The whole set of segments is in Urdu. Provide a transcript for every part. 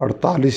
48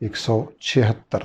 176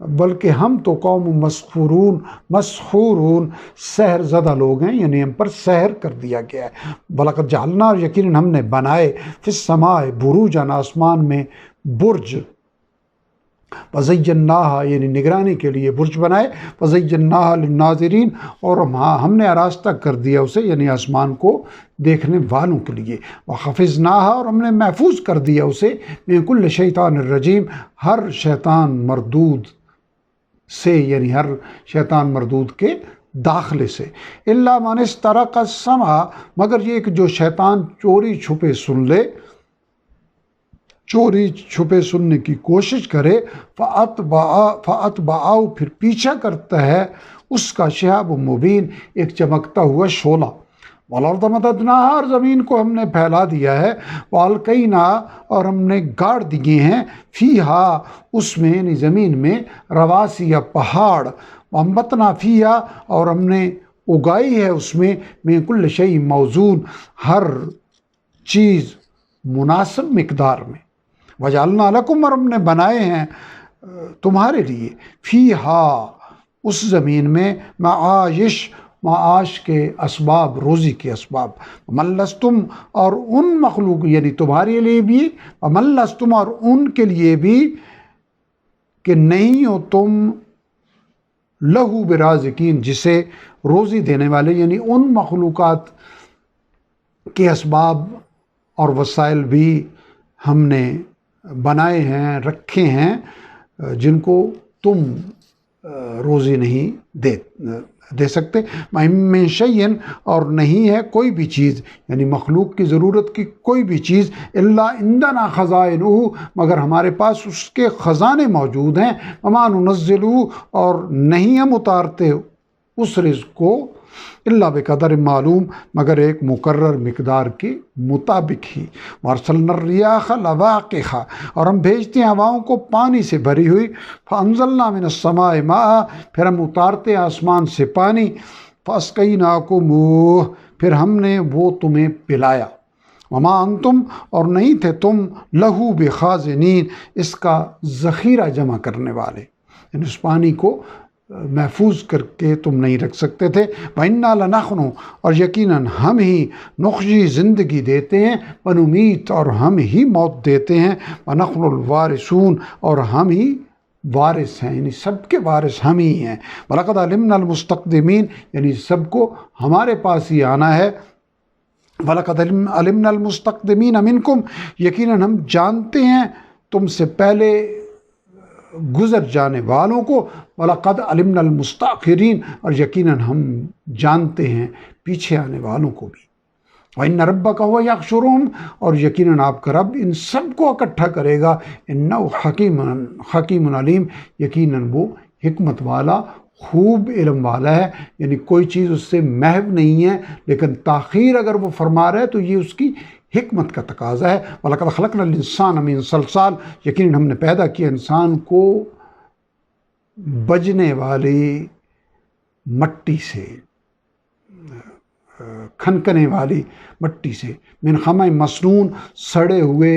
بلکہ ہم تو قوم مسحورون سحر زدہ لوگ ہیں، یعنی ہم پر سحر کر دیا گیا ہے۔ بلقد جعلنا، اور یقیناً ہم نے بنائے، فی السماء بروجن، آسمان میں برج، وزیناہا یعنی نگرانی کے لیے برج بنائے، وزیناہا للناظرین، اور ہم نے آراستہ کر دیا اسے یعنی آسمان کو دیکھنے والوں کے لیے، وحفظناہا اور ہم نے محفوظ کر دیا اسے، من کل شیطان الرجیم ہر شیطان مردود سے، یعنی ہر شیطان مردود کے داخلے سے، الا من استرق السمع مگر یہ کہ جو شیطان چوری چھپے سن لے، چوری چھپے سننے کی کوشش کرے، فَأَتْبَعَهُ پھر پیچھا کرتا ہے اس کا شہاب مبین ایک چمکتا ہوا شعلہ، وَالْأَرْضَ مَدَدْنَاهَا اور زمین کو ہم نے پھیلا دیا ہے، وَأَلْقَيْنَا اور ہم نے گاڑ دیے ہیں، فِيهَا اس میں یعنی زمین میں، رواسیہ پہاڑ، وَأَنبَتْنَا فِيهَا اور ہم نے اگائی ہے اس میں، مِن كُلِّ شَيْءٍ موزون ہر چیز مناسب مقدار میں، وَجَعَلْنَا لَكُمْ اور ہم نے بنائے ہیں تمہارے لیے، فِيهَا اس زمین میں، معاش کے اسباب، روزی کے اسباب، وَمَلَّسْتُمْ اور ان مخلوق یعنی تمہارے لیے بھی، وَمَلَّسْتُمْ اور ان کے لیے بھی کہ نہیں ہو تم لہو برازقین جسے روزی دینے والے، یعنی ان مخلوقات کے اسباب اور وسائل بھی ہم نے بنائے ہیں، رکھے ہیں، جن کو تم روزی نہیں دے سکتے، مِن شَيْءٍ اور نہیں ہے کوئی بھی چیز یعنی مخلوق کی ضرورت کی کوئی بھی چیز، الا عندنا خزائنہ مگر ہمارے پاس اس کے خزانے موجود ہیں، وما ننزلہ اور نہیں ہم اتارتے اس رزق کو، الا بقدر معلوم مگر ایک مقرر مقدار کے مطابق ہی، وارسلنا الریاح لواقح اور ہم بھیجتے ہیں ہواؤں کو پانی سے بھری ہوئی، فانزلنا من السماء ماء پھر ہم اتارتے آسمان سے پانی، فاسقیناکموہ پھر ہم نے وہ تمہیں پلایا، وما انتم اور نہیں تھے تم لہو بخازنین اس کا ذخیرہ جمع کرنے والے، یعنی اس پانی کو محفوظ کر کے تم نہیں رکھ سکتے تھے، وَإِنَّا لَنَحْنُ اور یقیناً ہم ہی نخجی زندگی دیتے ہیں، ونمیت اور ہم ہی موت دیتے ہیں، وَنَحْنُ الْوَارِثُونَ اور ہم ہی وارث ہیں، یعنی سب کے وارث ہم ہی ہیں، وَلَقَدْ عَلِمْنَا الْمُسْتَقْدِمِينَ یعنی سب کو ہمارے پاس ہی آنا ہے، وَلَقَدْ عَلِمْنَا الْمُسْتَقْدِمِينَ مِنْكُمْ یقیناً ہم جانتے ہیں تم سے پہلے گزر جانے والوں کو، وَلَقَدْ عَلِمْنَا الْمُسْتَأْخِرِينَ اور یقیناً ہم جانتے ہیں پیچھے آنے والوں کو بھی، وَإِنَّ رَبَّكَ هُوَ يَحْشُرُهُمْ اور یقیناً آپ کا رب ان سب کو اکٹھا کرے گا، إِنَّهُ حکیم علیم یقیناً وہ حکمت والا خوب علم والا ہے، یعنی کوئی چیز اس سے محو نہیں ہے، لیکن تاخیر اگر وہ فرما رہا ہے تو یہ اس کی حکمت کا تقاضا ہے، وَلَقَدْ خَلَقْنَا الْإِنسَانَ مِنْ صَلْصَالٍ یقیناً ہم نے پیدا کیا انسان کو بجنے والی مٹی سے، کھنکنے والی مٹی سے، من حمأ مسنون سڑے ہوئے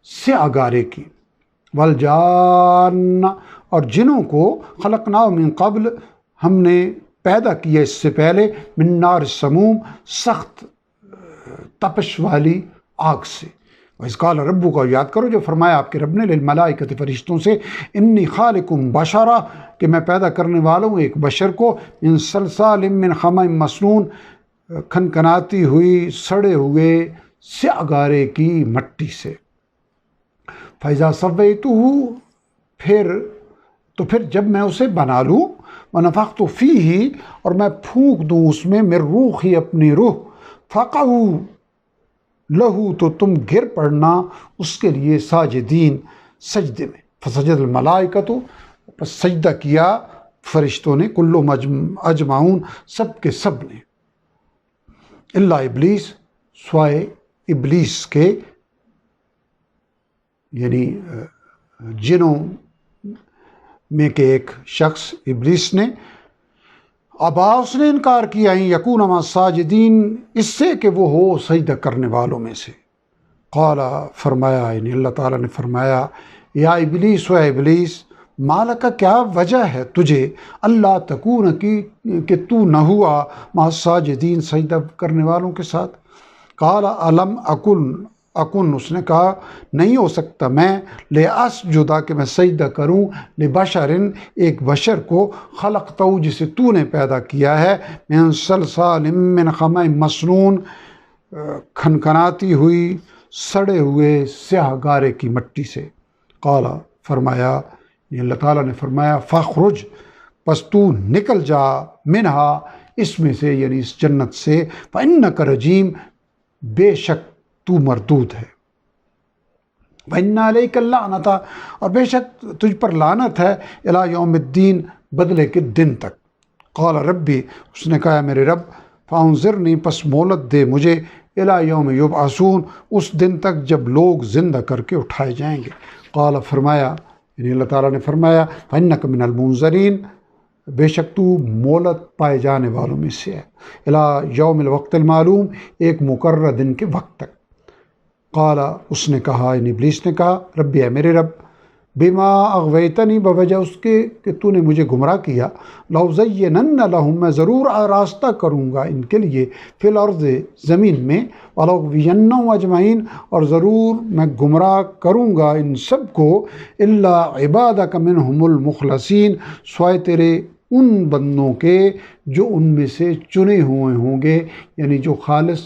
سیاہ گارے کی، والجان اور جنوں کو خلقناہ من قبل ہم نے پیدا کیا اس سے پہلے، من نار السموم سخت تپش والی آگ سے، وَإِذْ قَالَ رَبُّكَ یاد کرو جو فرمایا آپ کے رب نے، للملائکۃ فرشتوں سے، انی خالق بشرا کہ میں پیدا کرنے والا ہوں ایک بشر کو، من صلصال من حمأ مسنون کھنکھناتی ہوئی سڑے ہوئے سیاہ گارے کی مٹی سے، فَإِذَا سَوَّيْتُهُ پھر جب میں اسے بنا لوں، وَنَفَخْتُ فِيهِ اور میں پھونک دوں اس میں، من روحی اپنی روح، فَقَعُوا لہو تو تم گر پڑنا اس کے لیے، ساجدین سجدے میں، فسجد الملائکۃ پس سجدہ کیا فرشتوں نے، کلہم اجمعون سب کے سب نے، الا ابلیس سوائے ابلیس کے، یعنی جنوں میں کے ایک شخص ابلیس نے، ابا اس نے انکار کیا، یکون مع الساجدین اس سے کہ وہ ہو سجدہ کرنے والوں میں سے، قال فرمایا یعنی اللہ تعالیٰ نے فرمایا، یا ابلیس و ابلیس مالک کیا وجہ ہے تجھے اللہ تکون کی کہ تو نہ ہوا مع الساجدین سجدہ کرنے والوں کے ساتھ۔ قال علم اکن اس نے کہا نہیں ہو سکتا میں لاسجدا کہ میں سجدہ کروں لبشرن ایک بشر کو خلقتہ جسے تو نے پیدا کیا ہے من صلصال من حمأ مسنون کھنکھناتی ہوئی سڑے ہوئے سیاہ گارے کی مٹی سے۔ قال فرمایا یہ اللہ تعالیٰ نے فرمایا فخرج پس تو نکل جا منہا اس میں سے یعنی اس جنت سے، فإنک رجیم بے شک تو مردود ہے، وإن علیک اللعنۃ اور بے شک تجھ پر لعنت ہے الی یوم الدین بدلے کے دن تک۔ قال ربی اس نے کہا میرے رب فانظرنی پس مہلت دے مجھے الی یوم یبعثون اس دن تک جب لوگ زندہ کر کے اٹھائے جائیں گے۔ قال فرمایا یعنی اللہ تعالیٰ نے فرمایا فإنک من المنظرین بے شک تو مہلت پائے جانے والوں میں سے ہے، الی یوم الوقت المعلوم ایک مقررہ دن کے وقت تک۔ قال اس نے کہا یعنی ابلیس نے کہا ربی اے میرے رب بما اغویتنی بوجہ اس کے کہ تو نے مجھے گمراہ کیا، لأزینن لہم میں ضرور راستہ کروں گا ان کے لیے فی الارض زمین میں، ولأغوینہم اجمعین اور ضرور میں گمراہ کروں گا ان سب کو، الا عبادک منہم المخلصین سوائے تیرے ان بندوں کے جو ان میں سے چنے ہوئے ہوں گے، یعنی جو خالص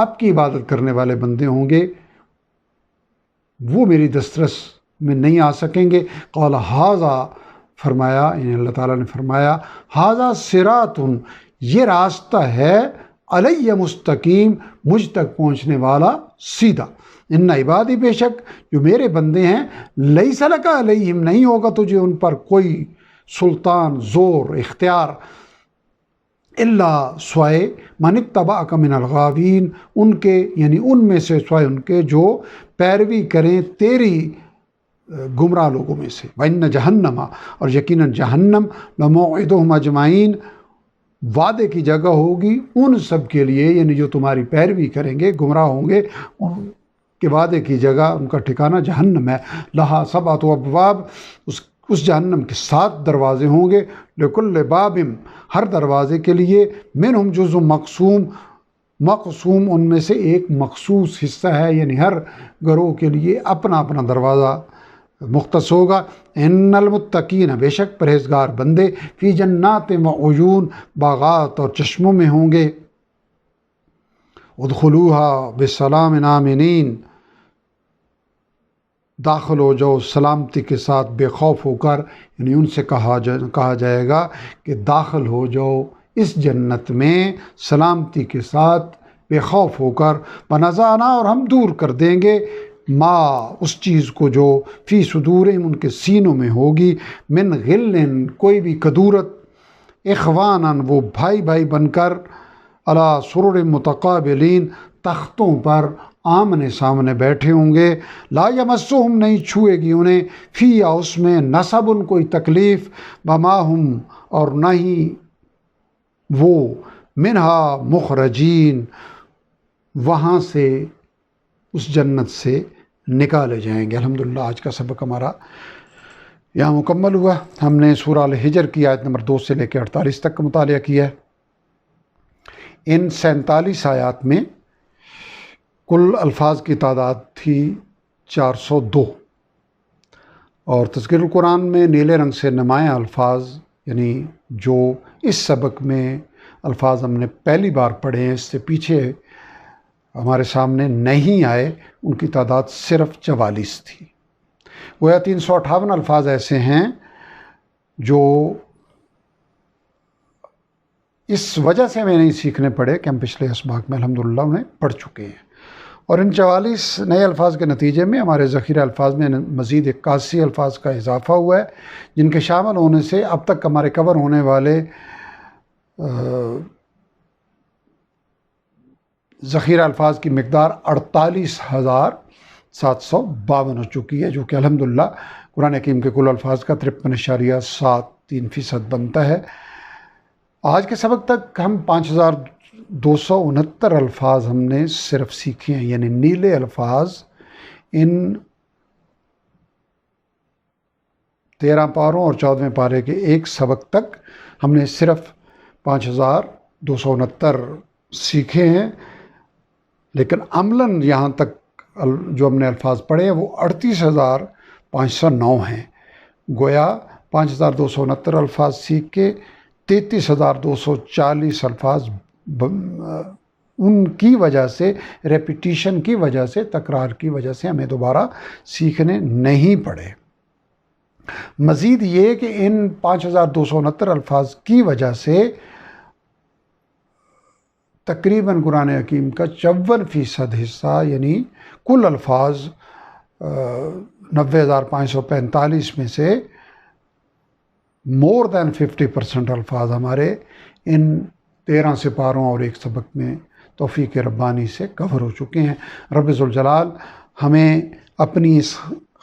آپ کی عبادت کرنے والے بندے ہوں گے وہ میری دسترس میں نہیں آ سکیں گے۔ قال ھذا فرمایا یعنی اللہ تعالیٰ نے فرمایا ھذا صراط یہ راستہ ہے علیہ مستقیم مجھ تک پہنچنے والا سیدھا، ان عبادی بے شک جو میرے بندے ہیں لیس لک علیہم نہیں ہوگا تجھے ان پر کوئی سلطان زور اختیار، اللہ سوائے من اتبعک من الغاوین ان کے یعنی ان میں سے سوائے ان کے جو پیروی کریں تیری گمراہ لوگوں میں سے۔ وَإِنَّ جہنم اور یقیناً جہنم لموعدہم اجمعین وعدے کی جگہ ہوگی ان سب کے لیے یعنی جو تمہاری پیروی کریں گے گمراہ ہوں گے ان کے وعدے کی جگہ ان کا ٹھکانہ جہنم ہے۔ لہا سبعۃ ابواب اس جہنم کے 7 دروازے ہوں گے، لکل باب ہر دروازے کے لیے منہم جزء مقسوم ان میں سے ایک مخصوص حصہ ہے، یعنی ہر گروہ کے لیے اپنا اپنا دروازہ مختص ہوگا۔ ان المتقین بے شک پرہیزگار بندے فی جنات و عیون باغات اور چشموں میں ہوں گے۔ ادخلوہا بسلام آمنین داخل ہو جاؤ سلامتی کے ساتھ بے خوف ہو کر، یعنی ان سے کہا جائے گا کہ داخل ہو جاؤ اس جنت میں سلامتی کے ساتھ بے خوف ہو کر، بنزعنا اور ہم دور کر دیں گے ما اس چیز کو جو فی صدورہم ان کے سینوں میں ہوگی، من غلن کوئی بھی کدورت، اخوانا وہ بھائی بھائی بن کر، علی سرر متقابلین تختوں پر آمنے سامنے بیٹھے ہوں گے، لا یمسہم نہیں چھوئے گی انہیں فیہا اس میں نصب کوئی تکلیف، وما ہم اور نہ ہی وہ منہا مخرجین وہاں سے اس جنت سے نکالے جائیں گے۔ الحمدللہ آج کا سبق ہمارا یہاں مکمل ہوا۔ ہم نے سورہ الحجر کی آیت نمبر 2 سے لے کے 48 تک کا مطالعہ کیا ہے۔ ان 47 آیات میں کل الفاظ کی تعداد تھی 402، اور تذکیر القرآن میں نیلے رنگ سے نمایاں الفاظ یعنی جو اس سبق میں الفاظ ہم نے پہلی بار پڑھے ہیں، اس سے پیچھے ہمارے سامنے نہیں آئے، ان کی تعداد صرف 44 تھی۔ گویا 358 الفاظ ایسے ہیں جو اس وجہ سے ہمیں نہیں سیکھنے پڑے کہ ہم پچھلے اسباق میں الحمدللہ انہیں پڑھ چکے ہیں، اور ان 44 نئے الفاظ کے نتیجے میں ہمارے ذخیرہ الفاظ میں مزید 81 الفاظ کا اضافہ ہوا ہے، جن کے شامل ہونے سے اب تک ہمارے کور ہونے والے ذخیرہ الفاظ کی مقدار 48,752 ہو چکی ہے، جو کہ الحمدللہ قرآن حکیم کے کل الفاظ کا 53.73% بنتا ہے۔ آج کے سبق تک ہم 5,269 الفاظ ہم نے صرف سیکھے ہیں، یعنی نیلے الفاظ ان 13 پاروں اور 14ویں پارے کے ایک سبق تک ہم نے صرف 5269 سیکھے ہیں، لیکن عملاً یہاں تک جو ہم نے الفاظ پڑھے ہیں وہ 38,509 ہیں۔ گویا 5269 الفاظ سیکھ کے 33,240 الفاظ ان کی وجہ سے، ریپیٹیشن کی وجہ سے، تکرار کی وجہ سے ہمیں دوبارہ سیکھنے نہیں پڑے۔ مزید یہ کہ ان 5269 الفاظ کی وجہ سے تقریباً قرآن حکیم کا 54% حصہ یعنی کل الفاظ 90,545 میں سے مور دین 50% الفاظ ہمارے ان 13 سپاروں اور ایک سبق میں توفیق ربانی سے کور ہو چکے ہیں۔ رب ذوالجلال ہمیں اپنی اس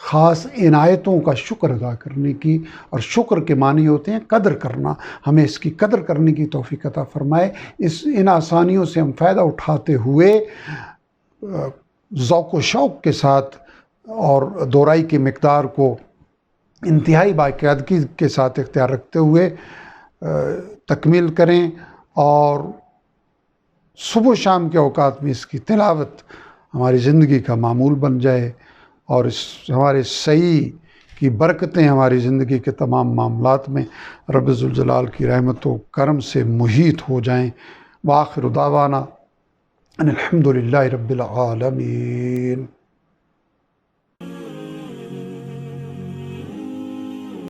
خاص عنایتوں کا شکر ادا کرنے کی، اور شکر کے معنی ہوتے ہیں قدر کرنا، ہمیں اس کی قدر کرنے کی توفیق عطا فرمائے۔ ان آسانیوں سے ہم فائدہ اٹھاتے ہوئے ذوق و شوق کے ساتھ اور دورائی کی مقدار کو انتہائی باقاعدگی کے ساتھ اختیار رکھتے ہوئے تکمیل کریں، اور صبح و شام کے اوقات میں اس کی تلاوت ہماری زندگی کا معمول بن جائے، اور ہمارے صحیح کی برکتیں ہماری زندگی کے تمام معاملات میں رب ذوالجلال کی رحمت و کرم سے محیط ہو جائیں۔ وآخر دعوانا ان الحمد للہ رب العالمین۔